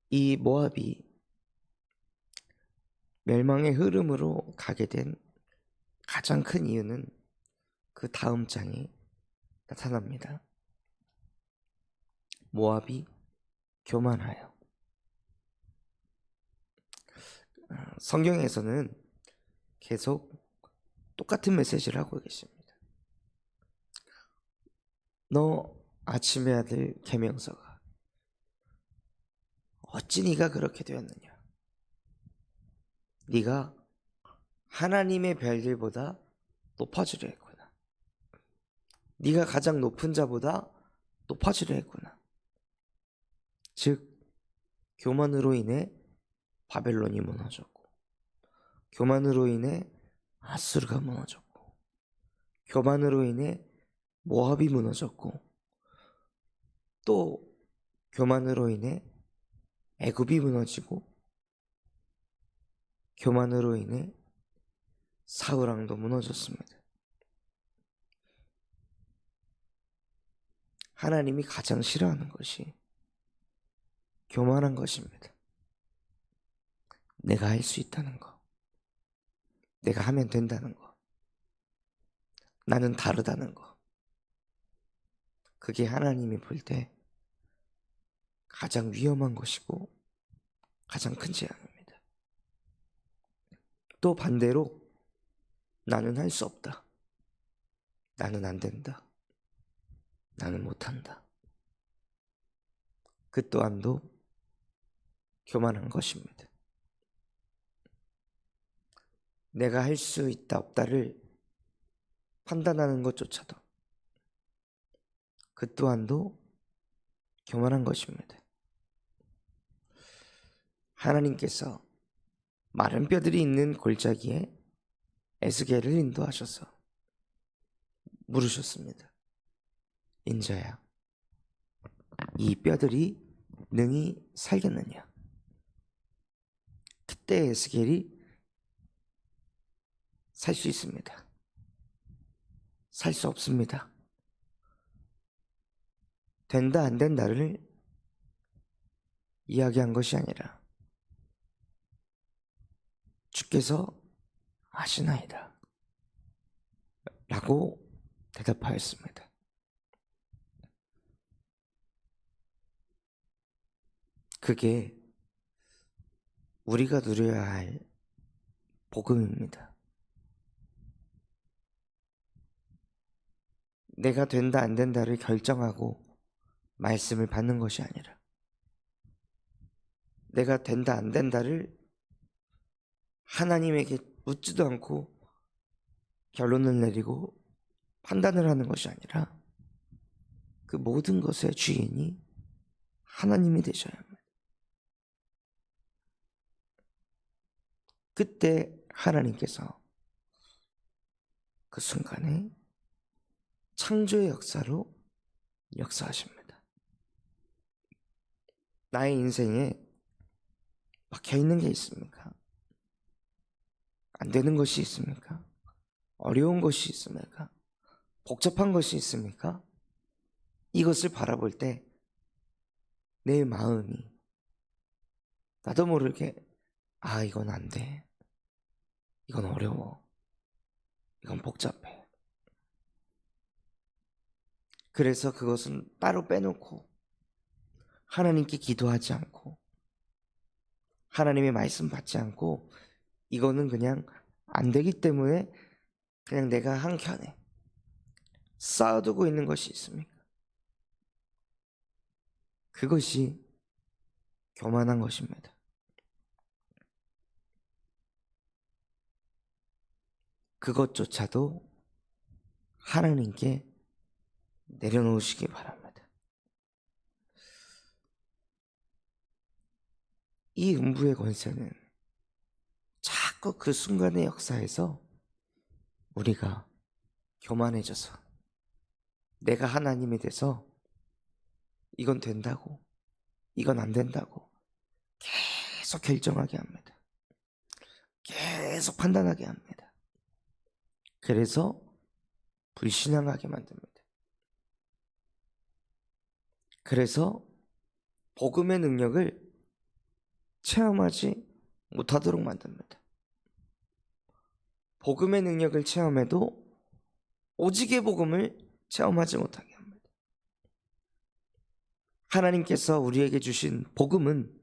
이 모압이 멸망의 흐름으로 가게 된 가장 큰 이유는 그 다음 장에 나타납니다. 모압이 교만하여. 성경에서는 계속 똑같은 메시지를 하고 계십니다. 너 아침의 아들 계명서가 어찌 네가 그렇게 되었느냐? 네가 하나님의 별들보다 높아지려 했구나. 네가 가장 높은 자보다 높아지려 했구나. 즉 교만으로 인해 바벨론이 무너졌고, 교만으로 인해 아수르가 무너졌고, 교만으로 인해 모압이 무너졌고, 또 교만으로 인해 애굽이 무너지고, 교만으로 인해 사울왕도 무너졌습니다. 하나님이 가장 싫어하는 것이 교만한 것입니다. 내가 할 수 있다는 거, 내가 하면 된다는 거, 나는 다르다는 거, 그게 하나님이 볼 때 가장 위험한 것이고 가장 큰 재앙입니다. 또 반대로 나는 할 수 없다, 나는 안 된다, 나는 못한다, 그 또한도 교만한 것입니다. 내가 할 수 있다 없다를 판단하는 것조차도 그 또한도 교만한 것입니다. 하나님께서 마른 뼈들이 있는 골짜기에 에스겔을 인도하셔서 물으셨습니다. 인자야, 이 뼈들이 능히 살겠느냐? 그때 에스겔이 살 수 있습니다, 살 수 없습니다, 된다 안 된다를 이야기한 것이 아니라 주께서 아시나이다 라고 대답하였습니다. 그게 우리가 누려야 할 복음입니다. 내가 된다 안 된다를 결정하고 말씀을 받는 것이 아니라 내가 된다 안 된다를 하나님에게 묻지도 않고 결론을 내리고 판단을 하는 것이 아니라 그 모든 것의 주인이 하나님이 되셔야 합니다. 그때 하나님께서 그 순간에 창조의 역사로 역사하십니다. 나의 인생에 막혀 있는 게 있습니까? 안 되는 것이 있습니까? 어려운 것이 있습니까? 복잡한 것이 있습니까? 이것을 바라볼 때 내 마음이 나도 모르게 이건 안 돼, 이건 어려워, 이건 복잡해. 그래서 그것은 따로 빼놓고 하나님께 기도하지 않고 하나님의 말씀 받지 않고 이거는 그냥 안 되기 때문에 그냥 내가 한켠에 쌓아두고 있는 것이 있습니까? 그것이 교만한 것입니다. 그것조차도 하나님께 내려놓으시기 바랍니다. 이 음부의 권세는 자꾸 그 순간의 역사에서 우리가 교만해져서 내가 하나님이 돼서 이건 된다고 이건 안 된다고 계속 결정하게 합니다. 계속 판단하게 합니다. 그래서 불신앙하게 만듭니다. 그래서 복음의 능력을 체험하지 못하도록 만듭니다. 복음의 능력을 체험해도 오직의 복음을 체험하지 못하게 합니다. 하나님께서 우리에게 주신 복음은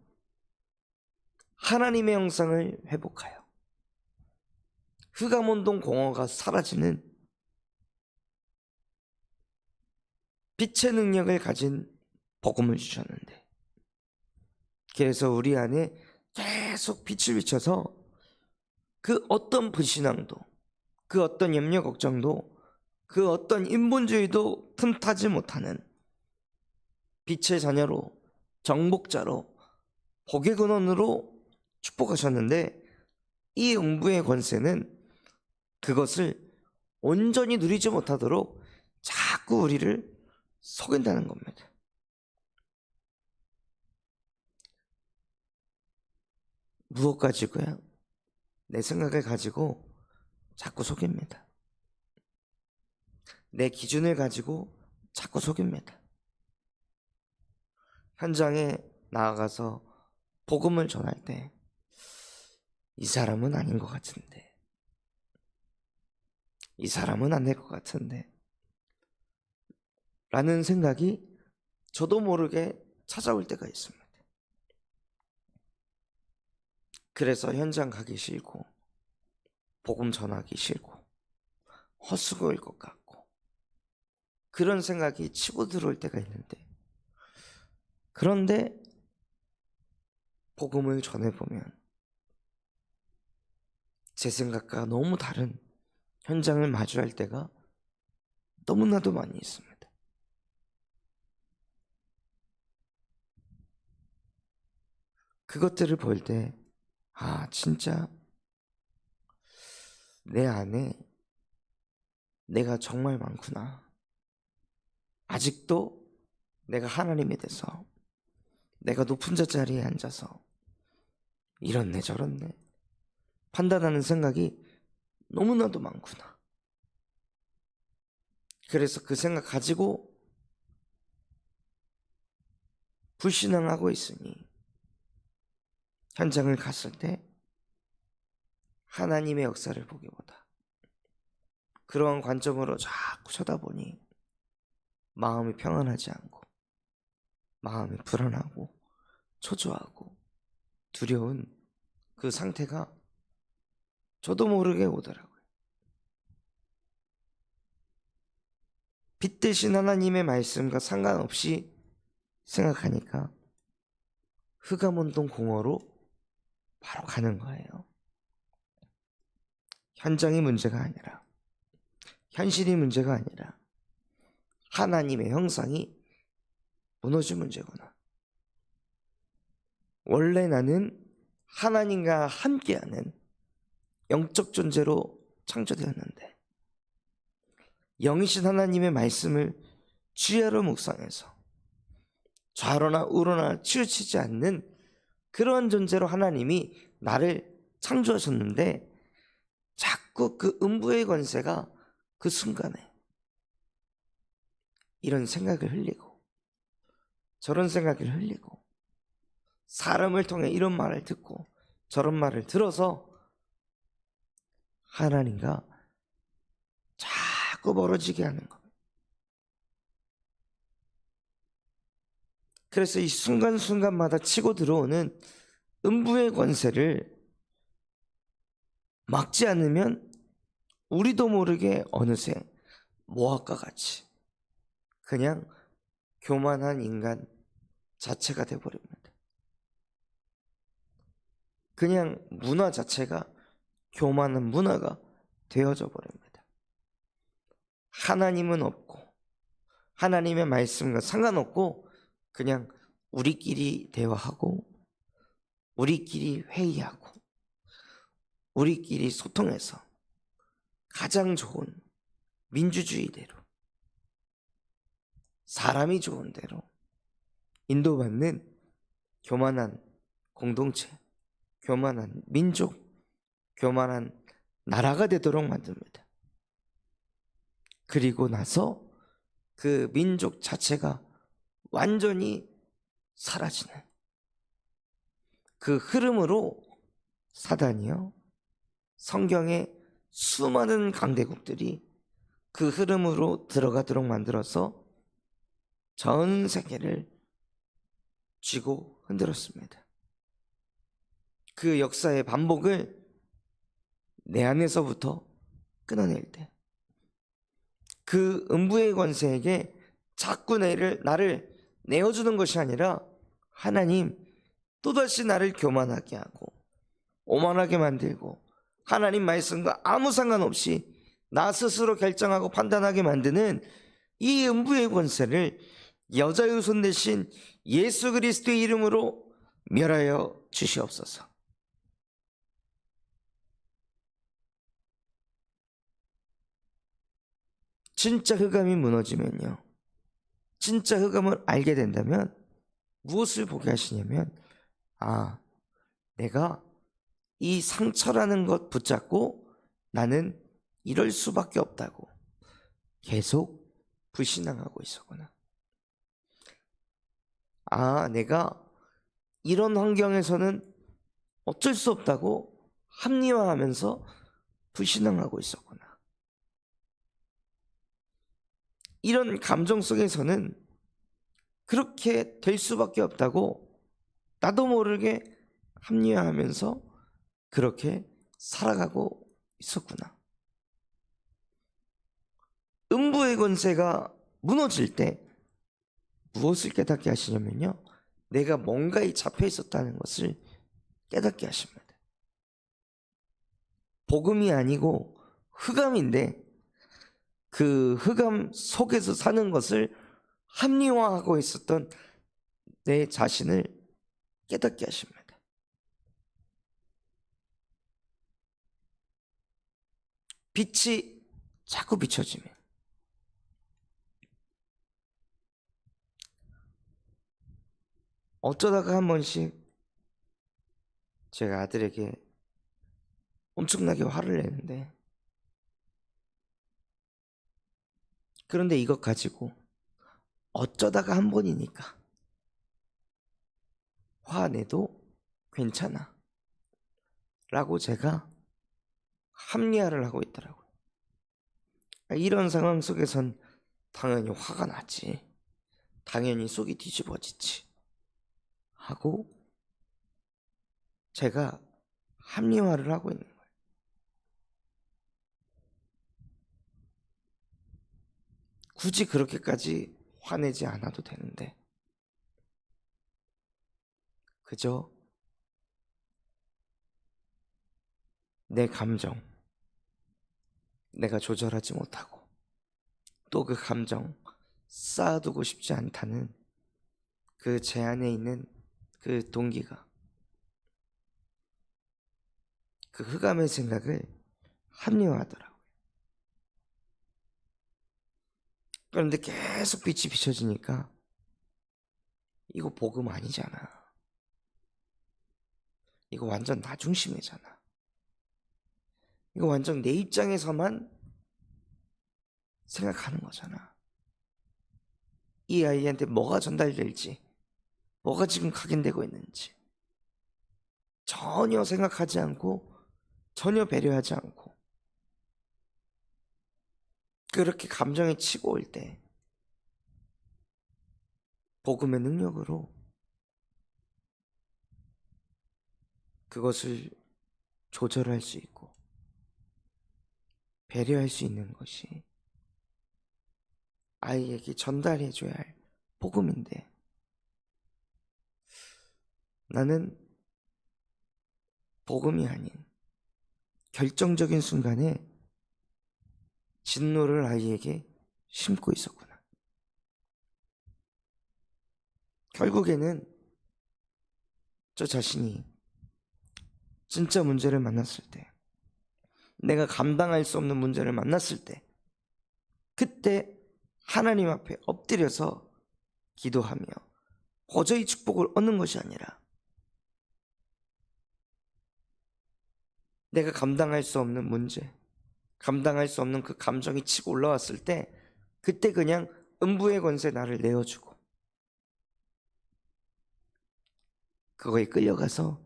하나님의 형상을 회복하여 흑암온동 공허가 사라지는 빛의 능력을 가진 복음을 주셨는데, 그래서 우리 안에 계속 빛을 비춰서 그 어떤 불신앙도, 그 어떤 염려 걱정도, 그 어떤 인본주의도 틈타지 못하는 빛의 자녀로, 정복자로, 복의 근원으로 축복하셨는데, 이 음부의 권세는 그것을 온전히 누리지 못하도록 자꾸 우리를 속인다는 겁니다. 무엇 가지고요? 내 생각을 가지고 자꾸 속입니다. 내 기준을 가지고 자꾸 속입니다. 현장에 나아가서 복음을 전할 때 이 사람은 아닌 것 같은데, 이 사람은 안 될 것 같은데 라는 생각이 저도 모르게 찾아올 때가 있습니다. 그래서 현장 가기 싫고 복음 전하기 싫고 헛수고일 것 같고 그런 생각이 치고 들어올 때가 있는데, 그런데 복음을 전해보면 제 생각과 너무 다른 현장을 마주할 때가 너무나도 많이 있습니다. 그것들을 볼 때, 진짜 내 안에 내가 정말 많구나. 아직도 내가 하나님에 대해서, 내가 높은 자리에 앉아서 이렇네 저렇네 판단하는 생각이 너무나도 많구나. 그래서 그 생각 가지고 불신앙하고 있으니 현장을 갔을 때 하나님의 역사를 보기보다 그러한 관점으로 자꾸 쳐다보니 마음이 평안하지 않고 마음이 불안하고 초조하고 두려운 그 상태가 저도 모르게 오더라고요. 빛 대신 하나님의 말씀과 상관없이 생각하니까 흑암온동 공허로 바로 가는 거예요. 현장이 문제가 아니라, 현실이 문제가 아니라 하나님의 형상이 무너진 문제구나. 원래 나는 하나님과 함께하는 영적 존재로 창조되었는데 영이신 하나님의 말씀을 주야로 묵상해서 좌로나 우로나 치우치지 않는 그런 존재로 하나님이 나를 창조하셨는데, 자꾸 그 음부의 권세가 그 순간에 이런 생각을 흘리고 저런 생각을 흘리고 사람을 통해 이런 말을 듣고 저런 말을 들어서 하나님과 자꾸 멀어지게 하는 겁니다. 그래서 이 순간순간마다 치고 들어오는 음부의 권세를 막지 않으면 우리도 모르게 어느새 모학과 같이 그냥 교만한 인간 자체가 되어버립니다. 그냥 문화 자체가 교만한 문화가 되어져 버립니다. 하나님은 없고 하나님의 말씀과 상관없고 그냥 우리끼리 대화하고 우리끼리 회의하고 우리끼리 소통해서 가장 좋은 민주주의대로, 사람이 좋은 대로 인도받는 교만한 공동체, 교만한 민족, 교만한 나라가 되도록 만듭니다. 그리고 나서 그 민족 자체가 완전히 사라지는, 그 흐름으로 사단이요, 성경의 수많은 강대국들이 그 흐름으로 들어가도록 만들어서 전 세계를 쥐고 흔들었습니다. 그 역사의 반복을 내 안에서부터 끊어낼 때, 그 음부의 권세에게 자꾸 나를 내어주는 것이 아니라 하나님, 또다시 나를 교만하게 하고 오만하게 만들고 하나님 말씀과 아무 상관없이 나 스스로 결정하고 판단하게 만드는 이 음부의 권세를 여자의 손 대신 예수 그리스도의 이름으로 멸하여 주시옵소서. 진짜 흑암이 무너지면요, 진짜 흑암을 알게 된다면 무엇을 보게 하시냐면, 아, 내가 이 상처라는 것 붙잡고 나는 이럴 수밖에 없다고 계속 불신앙하고 있었구나. 아, 내가 이런 환경에서는 어쩔 수 없다고 합리화하면서 불신앙하고 있었구나. 이런 감정 속에서는 그렇게 될 수밖에 없다고 나도 모르게 합리화하면서 그렇게 살아가고 있었구나. 음부의 권세가 무너질 때 무엇을 깨닫게 하시냐면요, 내가 뭔가에 잡혀 있었다는 것을 깨닫게 하십니다. 복음이 아니고 흑암인데 그 흑암 속에서 사는 것을 합리화하고 있었던 내 자신을 깨닫게 하십니다. 빛이 자꾸 비춰지면, 어쩌다가 한 번씩 제가 아들에게 엄청나게 화를 내는데, 그런데 이것 가지고 어쩌다가 한 번이니까 화내도 괜찮아 라고 제가 합리화를 하고 있더라고요. 이런 상황 속에선 당연히 화가 나지, 당연히 속이 뒤집어지지 하고 제가 합리화를 하고 있는 거예요. 굳이 그렇게까지 화내지 않아도 되는데 그저 내 감정, 내가 조절하지 못하고 또 그 감정 쌓아두고 싶지 않다는 그 제 안에 있는 그 동기가 그 흑암의 생각을 합리화하더라고요. 그런데 계속 빛이 비춰지니까 이거 복음 아니잖아, 이거 완전 나 중심이잖아, 이거 완전 내 입장에서만 생각하는 거잖아. 이 아이한테 뭐가 전달될지, 뭐가 지금 각인되고 있는지 전혀 생각하지 않고, 전혀 배려하지 않고 그렇게 감정이 치고 올 때 복음의 능력으로 그것을 조절할 수 있고 배려할 수 있는 것이 아이에게 전달해줘야 할 복음인데, 나는 복음이 아닌 결정적인 순간에 진노를 아이에게 심고 있었구나. 결국에는 저 자신이 진짜 문제를 만났을 때, 내가 감당할 수 없는 문제를 만났을 때, 그때 하나님 앞에 엎드려서 기도하며 거저히 축복을 얻는 것이 아니라, 내가 감당할 수 없는 문제, 감당할 수 없는 그 감정이 치고 올라왔을 때 그때 그냥 음부의 권세 나를 내어주고 그거에 끌려가서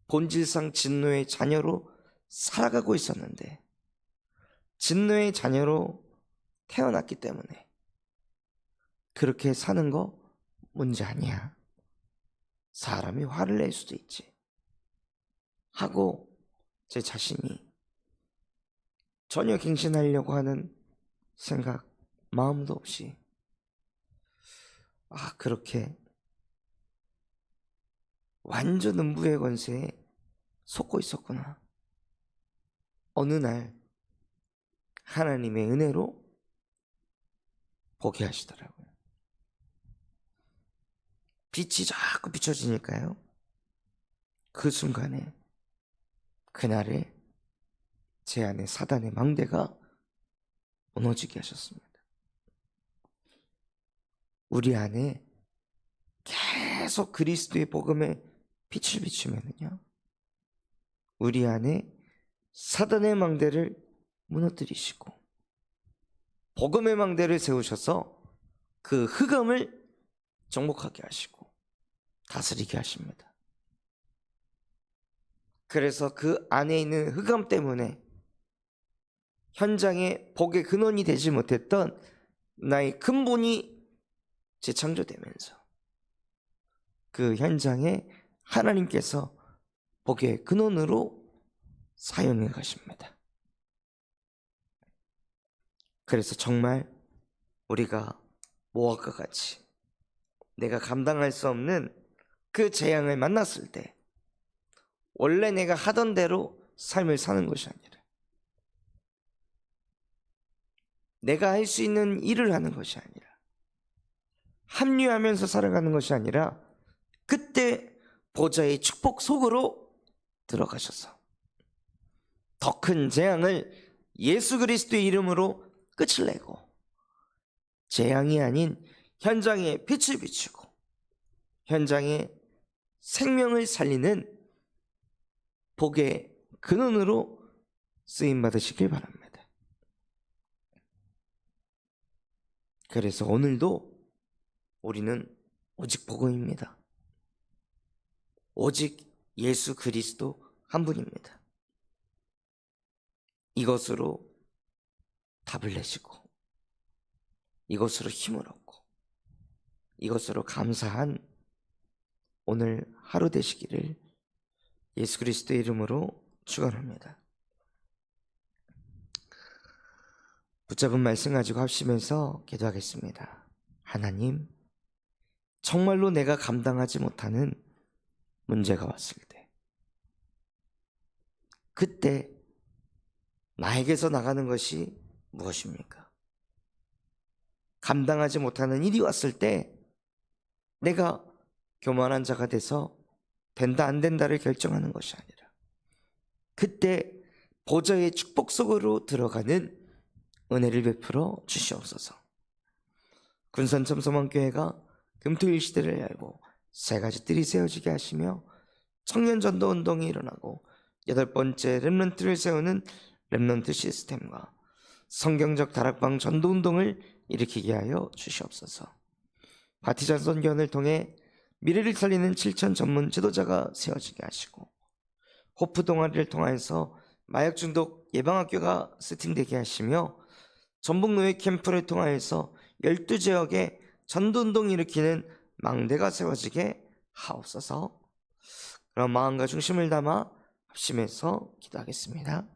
본질상 진노의 자녀로 살아가고 있었는데 진노의 자녀로 태어났기 때문에 그렇게 사는 거 문제 아니야. 사람이 화를 낼 수도 있지 하고 제 자신이 전혀 갱신하려고 하는 생각, 마음도 없이 그렇게 완전 음부의 권세에 속고 있었구나. 어느 날 하나님의 은혜로 보게 하시더라고요. 빛이 자꾸 비춰지니까요. 그 순간에 그날에 제 안에 사단의 망대가 무너지게 하셨습니다. 우리 안에 계속 그리스도의 복음에 빛을 비추면요, 우리 안에 사단의 망대를 무너뜨리시고 복음의 망대를 세우셔서 그 흑암을 정복하게 하시고 다스리게 하십니다. 그래서 그 안에 있는 흑암 때문에 현장에 복의 근원이 되지 못했던 나의 근본이 재창조되면서 그 현장에 하나님께서 복의 근원으로 사용해 가십니다. 그래서 정말 우리가 모압과 같이 내가 감당할 수 없는 그 재앙을 만났을 때 원래 내가 하던 대로 삶을 사는 것이 아니라 내가 할 수 있는 일을 하는 것이 아니라 합류하면서 살아가는 것이 아니라 그때 보좌의 축복 속으로 들어가셔서 더 큰 재앙을 예수 그리스도의 이름으로 끝을 내고 재앙이 아닌 현장에 빛을 비추고 현장에 생명을 살리는 복의 근원으로 쓰임 받으시길 바랍니다. 그래서 오늘도 우리는 오직 복음입니다. 오직 예수 그리스도 한 분입니다. 이것으로 답을 내시고 이것으로 힘을 얻고 이것으로 감사한 오늘 하루 되시기를 예수 그리스도의 이름으로 축원합니다. 붙잡은 말씀 가지고 합심해서 기도하겠습니다. 하나님, 정말로 내가 감당하지 못하는 문제가 왔을 때 그때 나에게서 나가는 것이 무엇입니까? 감당하지 못하는 일이 왔을 때 내가 교만한 자가 돼서 된다 안 된다를 결정하는 것이 아니라 그때 보좌의 축복 속으로 들어가는 은혜를 베풀어 주시옵소서. 군산첨소망교회가 금토일 시대를 열고 세 가지 뜰이 세워지게 하시며 청년 전도 운동이 일어나고 8번째 렘넌트를 세우는 렘넌트 시스템과 성경적 다락방 전도 운동을 일으키게 하여 주시옵소서. 바티잔 선교원을 통해 미래를 살리는 7천 전문 지도자가 세워지게 하시고 호프 동아리를 통해서 마약 중독 예방학교가 세팅되게 하시며 전북노예 캠프를 통하여서 12지역에 전도운동을 일으키는 망대가 세워지게 하옵소서. 그런 마음과 중심을 담아 합심해서 기도하겠습니다.